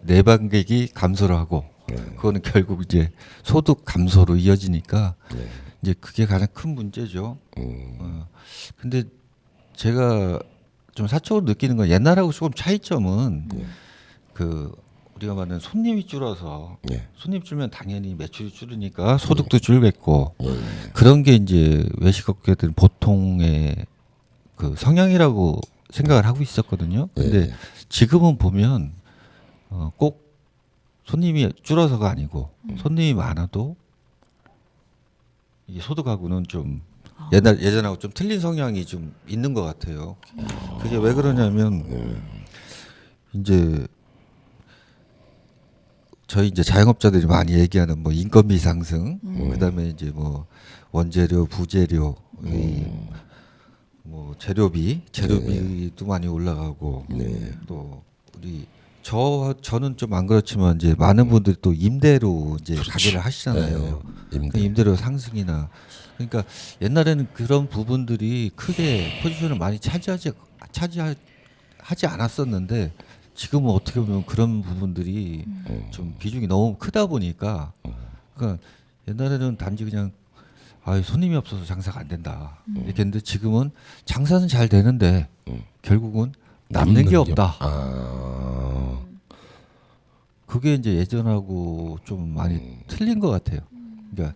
내방객이 감소를 하고 그거는 결국 이제 소득 감소로 이어지니까 이제 그게 가장 큰 문제죠. 근데 제가 좀 사적으로 느끼는 건 옛날하고 조금 차이점은 그 우리가 말하는 손님이 줄어서 손님 줄면 당연히 매출이 줄으니까 소득도 줄겠고 그런 게 이제 외식업계들은 보통의 그 성향이라고 생각을 하고 있었거든요. 근데 지금은 보면 꼭 손님이 줄어서가 아니고 손님이 많아도 이게 소득하고는 좀 예전하고 좀 틀린 성향이 좀 있는 것 같아요. 그게 왜 그러냐면 이제 저희 이제 자영업자들이 많이 얘기하는 뭐 인건비 상승, 그다음에 이제 뭐 원재료, 부재료, 뭐 재료비도 많이 올라가고 또 우리 저는 좀 안 그렇지만 이제 많은 분들이 또 임대로 이제 가게를 하시잖아요. 그 임대료 상승이나 그러니까 옛날에는 그런 부분들이 크게 포지션을 많이 차지하지 않았었는데 지금은 어떻게 보면 그런 부분들이 좀 비중이 너무 크다 보니까 그러니까 옛날에는 단지 그냥 손님이 없어서 장사가 안 된다 이렇게 했는데 지금은 장사는 잘 되는데 결국은 남는 게 없다. 그게 이제 예전하고 좀 많이 틀린 것 같아요. 그러니까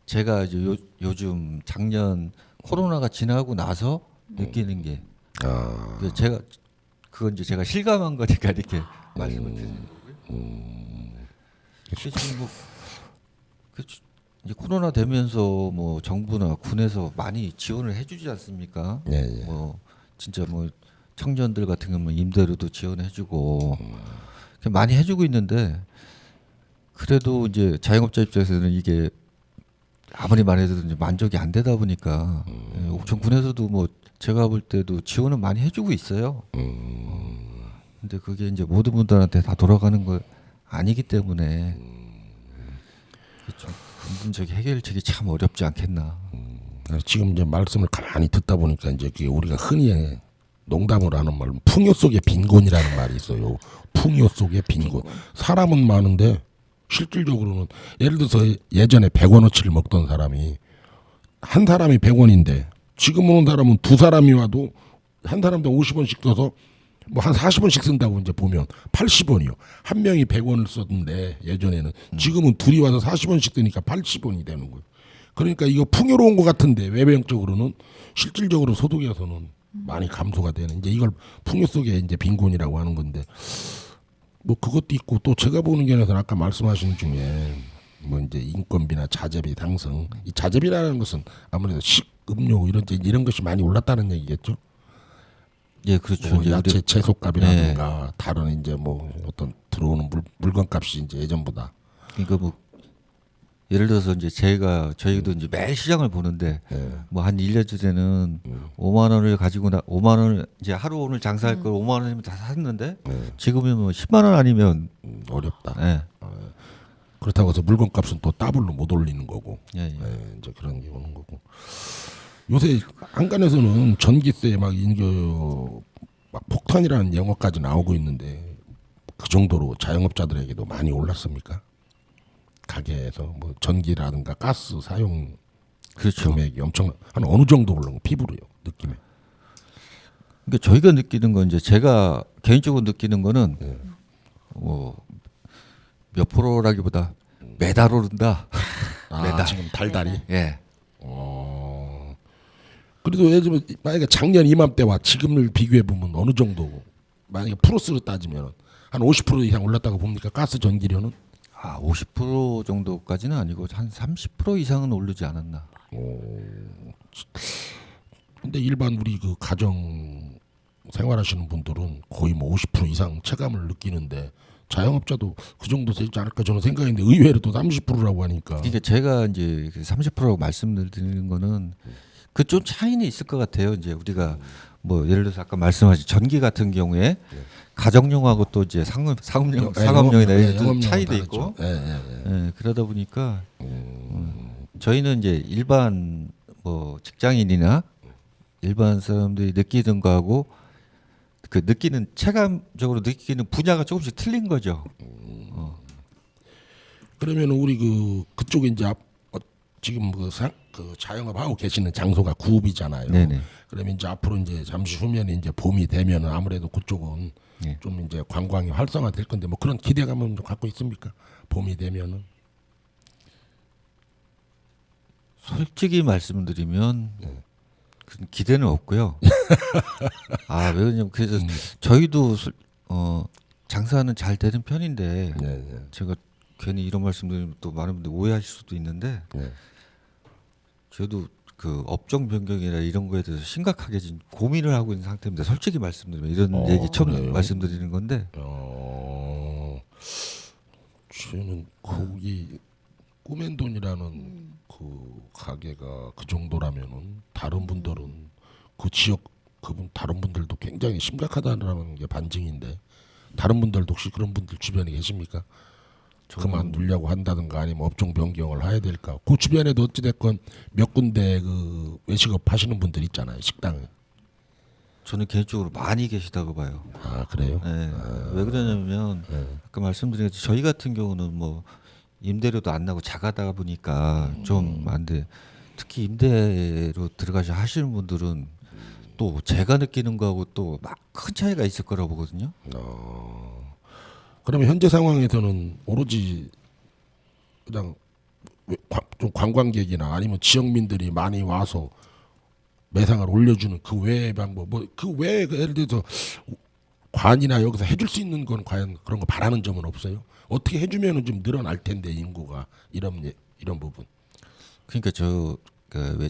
제가 이제 요즘 작년 코로나가 지나고 나서 느끼는 게 그래서 그건 이제 제가 실감한 거니까 이렇게 말씀을 드리는 거고요. 그래서 지금 이제 코로나 되면서 뭐 정부나 군에서 많이 지원을 해주지 않습니까? 예, 예. 뭐 진짜 뭐 청년들 같은 경우는 임대료도 지원해주고 많이 해주고 있는데 그래도 이제 자영업자 입장에서는 이게 아무리 말해도 이제 만족이 안 되다 보니까 옥천군에서도 뭐 제가 볼 때도 지원은 많이 해주고 있어요. 근데 그게 이제 모든 분들한테 다 돌아가는 거 아니기 때문에 좀 근본적인 해결책이 참 어렵지 않겠나. 지금 이제 말씀을 가만히 듣다 보니까 이제 그게 우리가 흔히 농담으로 하는 말, 풍요 속의 빈곤이라는 말이 있어요. 풍요 속의 빈곤. 사람은 많은데 실질적으로는 예를 들어서 예전에 100원어치를 먹던 사람이 한 사람이 100원인데 지금 오는 사람은 두 사람이 와도 한 사람당 50원씩 써서 뭐 한 40원씩 쓴다고 이제 보면 80원이요. 한 명이 100원을 썼는데 예전에는 지금은 둘이 와서 40원씩 쓰니까 80원이 되는 거예요. 그러니까 이거 풍요로운 것 같은데 외부형적으로는 실질적으로 소득에서는 많이 감소가 되는 이제 이걸 풍요 속에 이제 빈곤이라고 하는 건데 뭐 그것도 있고 또 제가 보는 견해서는 아까 말씀하신 중에 뭐 이제 인건비나 자재비 상승 이 자재비라는 것은 아무래도 식음료 이런 것이 많이 올랐다는 얘기겠죠. 예, 그렇죠. 뭐 이제 야채 채소값이라든가 다른 이제 뭐 어떤 들어오는 물건값이 이제 예전보다 그러니까 뭐 예를 들어서 이제 저희도 이제 매일 시장을 보는데 뭐 한 1년 전에는 5만 원을 가지고 5만 원을 이제 하루 오늘 장사할 걸 5만 원이면 다 샀는데 지금은 뭐 10만 원 아니면 어렵다. 예. 그렇다고 해서 물건값은 또 더블로 못 올리는 거고 예, 예. 이제 그런 게 오는 거고 요새 안간에서는 전기세 막 폭탄이라는 영어까지 나오고 있는데 그 정도로 자영업자들에게도 많이 올랐습니까? 가게에서 뭐 전기라든가 가스 사용 그렇죠. 금액이 엄청 한 어느 정도 올라온 거 피부로요 느낌에. 그러니까 저희가 느끼는 건 이제 제가 개인적으로 느끼는 거는 뭐 몇 프로라기보다 매달 오른다. 매달. 지금 달달이. 예. 그래도 예전에 만약에 작년 이맘때와 지금을 비교해 보면 어느 정도 만약에 프로스로 따지면 한 50% 이상 올랐다고 봅니까? 가스 전기료는? 50% 정도까지는 아니고 한 30% 이상은 오르지 않았나. 근데 일반 우리 그 가정 생활하시는 분들은 거의 뭐 50% 이상 체감을 느끼는데 자영업자도 그 정도 되지 않을까 저는 생각했는데 의외로 또 30%라고 하니까. 그러니까 제가 이제 30%라고 말씀을 드리는 거는 그 좀 차이는 있을 것 같아요. 이제 우리가 뭐 예를 들어서 아까 말씀하신 전기 같은 경우에 가정용하고 또 이제 상업용이나 이런 또 차이도 있고 예, 그러다 보니까 저희는 이제 일반 뭐 직장인이나 일반 사람들이 느끼는 거하고 그 느끼는 체감적으로 느끼는 분야가 조금씩 틀린 거죠. 그러면 우리 그쪽에 이제 지금 그 자영업 하고 계시는 장소가 구읍이잖아요. 네네. 그러면 이제 앞으로 이제 잠시 후면 이제 봄이 되면은 아무래도 그쪽은 네. 좀 이제 관광이 활성화 될 건데 뭐 그런 기대감은 좀 갖고 있습니까? 봄이 되면은. 솔직히 말씀드리면 그 기대는 없고요. 왜 그러냐면 그래서 저희도 장사는 잘 되는 편인데 제가 괜히 이런 말씀드리면 또 많은 분들이 오해하실 수도 있는데 저도 그 업종 변경이나 이런 거에 대해서 심각하게 지금 고민을 하고 있는 상태입니다. 솔직히 말씀드리면 이런 얘기 처음 그래요? 말씀드리는 건데 저는 거기 꿈앤돈이라는 그 가게가 그 정도라면은 다른 분들은 그 지역 다른 분들도 굉장히 심각하다는 게 반증인데 다른 분들도 혹시 그런 분들 주변에 계십니까? 그만두려고 한다든가 아니면 업종 변경을 해야 될까? 그 주변에도 어찌됐건 몇 군데 그 외식업 하시는 분들 있잖아요, 식당에. 저는 개인적으로 많이 계시다고 봐요. 그래요? 네. 왜 그러냐면 아까 말씀드린 저희 같은 경우는 뭐 임대료도 안 나고 작아다 보니까 좀 안 돼. 특히 임대로 들어가셔 하시는 분들은 또 제가 느끼는 거하고 또 막 큰 차이가 있을 거라고 보거든요. 그러면 현재 상황에서는 오로지 그냥 좀 관광객이나 아니면 지역민들이 많이 와서 매상을 올려주는 그 외의 방법, 뭐 그 외에 예를 들어서 관이나 여기서 해줄 수 있는 건 과연 그런 거 바라는 점은 없어요? 어떻게 해주면은 좀 늘어날 텐데 인구가 이런 부분. 그러니까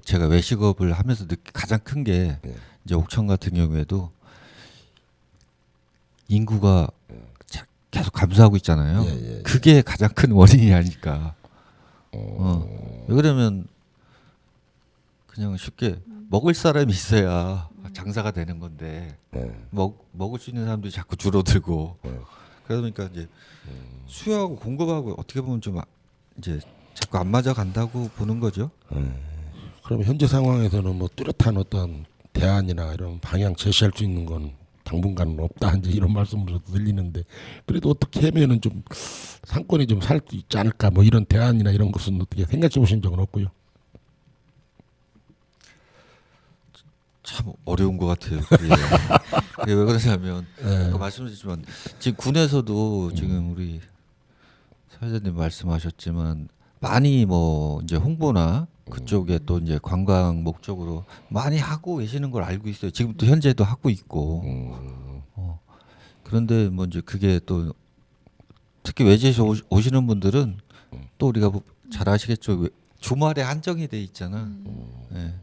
제가 외식업을 하면서 가장 큰 게 이제 옥천 같은 경우에도 인구가 계속 감소하고 있잖아요. 그게 가장 큰 원인이 아닐까. 왜 그러면 그냥 쉽게 먹을 사람이 있어야 장사가 되는 건데 먹을 수 있는 사람들이 자꾸 줄어들고 그러다 보니까 이제 수요하고 공급하고 어떻게 보면 좀 이제 자꾸 안 맞아 간다고 보는 거죠. 그럼 현재 상황에서는 뭐 뚜렷한 어떤 대안이나 이런 방향 제시할 수 있는 건 당분간은 없다 이제 이런 말씀으로 들리는데 그래도 어떻게 하면은 좀 상권이 좀 살 수 있지 않을까 뭐 이런 대안이나 이런 것은 어떻게 생각해 보신 적은 없고요. 참 어려운 것 같아요. 그게 왜 그러냐면 아까 말씀드렸지만 지금 군에서도 지금 우리 사회자님 말씀하셨지만 많이 뭐 이제 홍보나 그쪽에 또 이제 관광 목적으로 많이 하고 계시는 걸 알고 있어요. 지금 또 현재도 하고 있고. 그런데 뭐 이제 그게 또 특히 외지에서 오시는 분들은 또 우리가 잘 아시겠죠. 주말에 한정이 돼 있잖아. 네.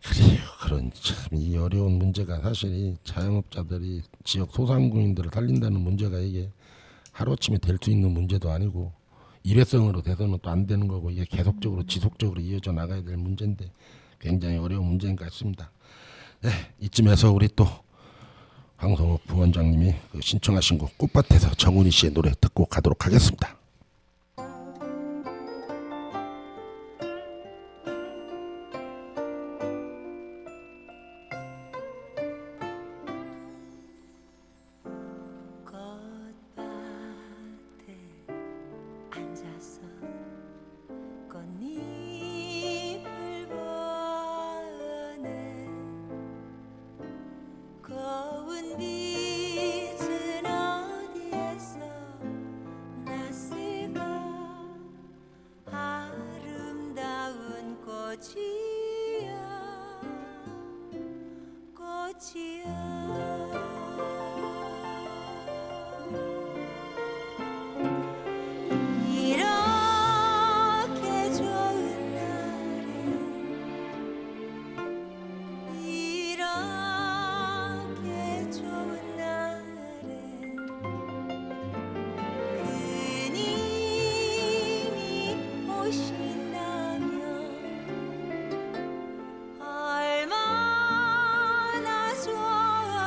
그래요. 그런 참 이 어려운 문제가 사실 이 자영업자들이 지역 소상공인들을 살린다는 문제가 이게 하루아침에 될 수 있는 문제도 아니고 일회성으로 돼서는 또 안 되는 거고 이게 계속적으로 지속적으로 이어져 나가야 될 문제인데 굉장히 어려운 문제인 것 같습니다. 네, 이쯤에서 우리 또 황성욱 부원장님이 그 신청하신 곡 꽃밭에서 정훈이 씨의 노래 듣고 가도록 하겠습니다. 꽃밭에 앉아서 꽃잎을 보네 고운 빛은 어디에서 났을까 아름다운 꽃이야 이렇게 좋은 날에 이렇게 좋은 날에 그님이 오신다면 얼마나 좋아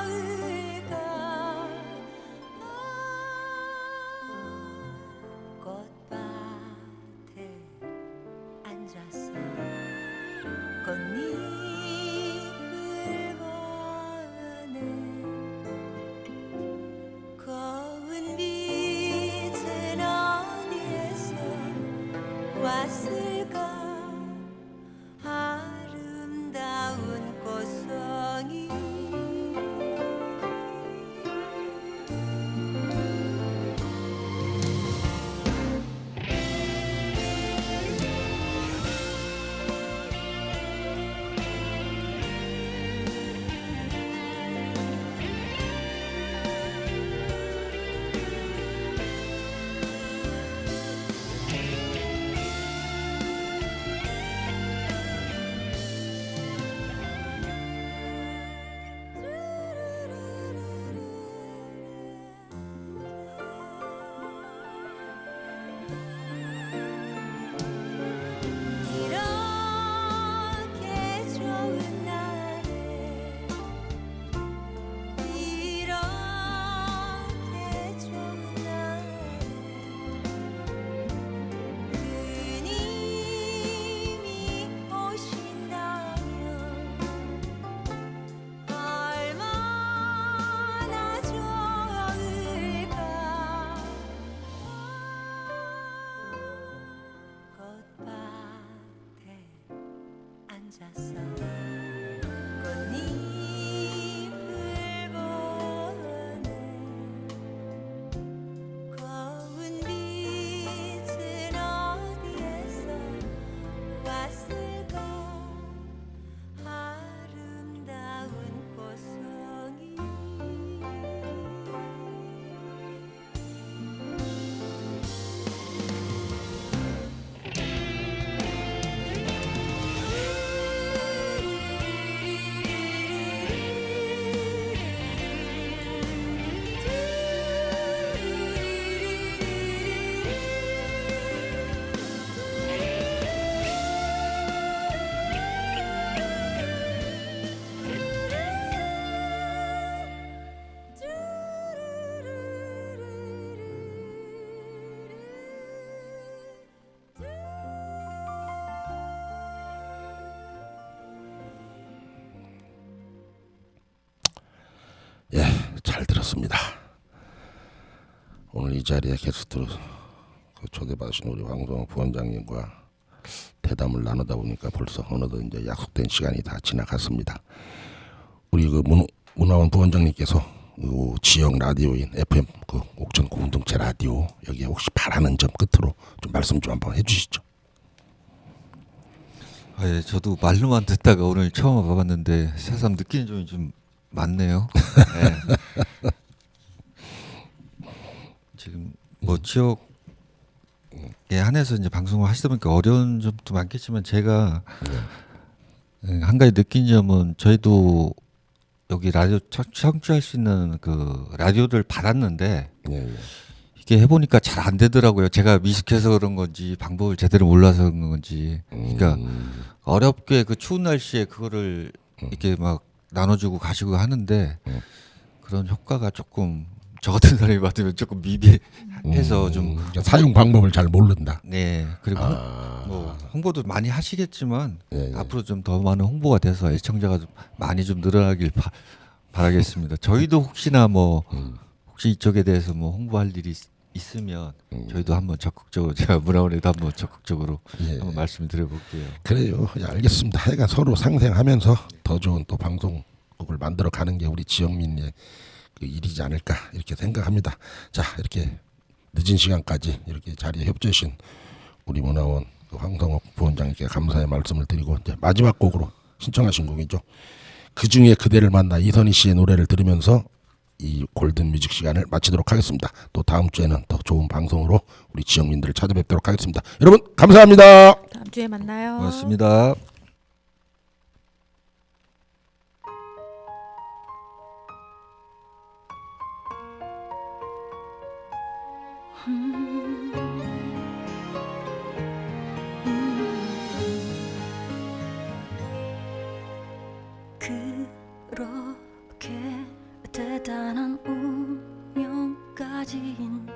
반갑습니다. 오늘 이 자리에 게스트로 초대받으신 우리 황성욱 부원장님과 대담을 나누다 보니까 벌써 어느덧 이제 약속된 시간이 다 지나갔습니다. 우리 그 문화원 부원장님께서 그 지역 라디오인 FM 그 옥천 공동체 라디오 여기에 혹시 바라는 점 끝으로 좀 말씀 좀 한번 해주시죠. 아, 예, 저도 말로만 듣다가 오늘 처음 와봤는데 새삼 느끼는 점이 좀 많네요. 예. 지금 뭐 지역에 한해서 이제 방송을 하시다 보니까 어려운 점도 많겠지만 제가 한 가지 느낀 점은 저희도 여기 라디오 청취할 수 있는 그 라디오들 받았는데 예. 이게 해보니까 잘 안 되더라고요. 제가 미숙해서 그런 건지 방법을 제대로 몰라서 그런 건지. 그러니까 어렵게 그 추운 날씨에 그거를 이렇게 막 나눠주고 가시고 하는데 그런 효과가 조금 저 같은 사람이 받으면 조금 미비해서 좀 그러니까 사용 방법을 잘 모른다. 네. 그리고 뭐 홍보도 많이 하시겠지만 예, 예. 앞으로 좀 더 많은 홍보가 돼서 애청자가 좀 많이 좀 늘어나길 바라겠습니다. 저희도 혹시나 뭐 혹시 이쪽에 대해서 뭐 홍보할 일이 있으면 저희도 한번 적극적으로 제가 문화원에도 한번 적극적으로 예. 한번 말씀을 드려볼게요. 그래요. 예, 알겠습니다. 하여간 서로 상생하면서 더 좋은 또 방송국을 만들어 가는 게 우리 지역민의 그 일이지 않을까 이렇게 생각합니다. 자, 이렇게 늦은 시간까지 이렇게 자리에 협조해 주신 우리 문화원 그 황성욱 부원장님께 감사의 말씀을 드리고 이제 마지막 곡으로 신청하신 곡이죠. 그중에 그대를 만나 이선희 씨의 노래를 들으면서 이 골든 뮤직 시간을 마치도록 하겠습니다. 또 다음 주에는 더 좋은 방송으로 우리 지역민들을 찾아뵙도록 하겠습니다. 여러분 감사합니다. 다음 주에 만나요. 고맙습니다. 그렇게 대단한 운명까지인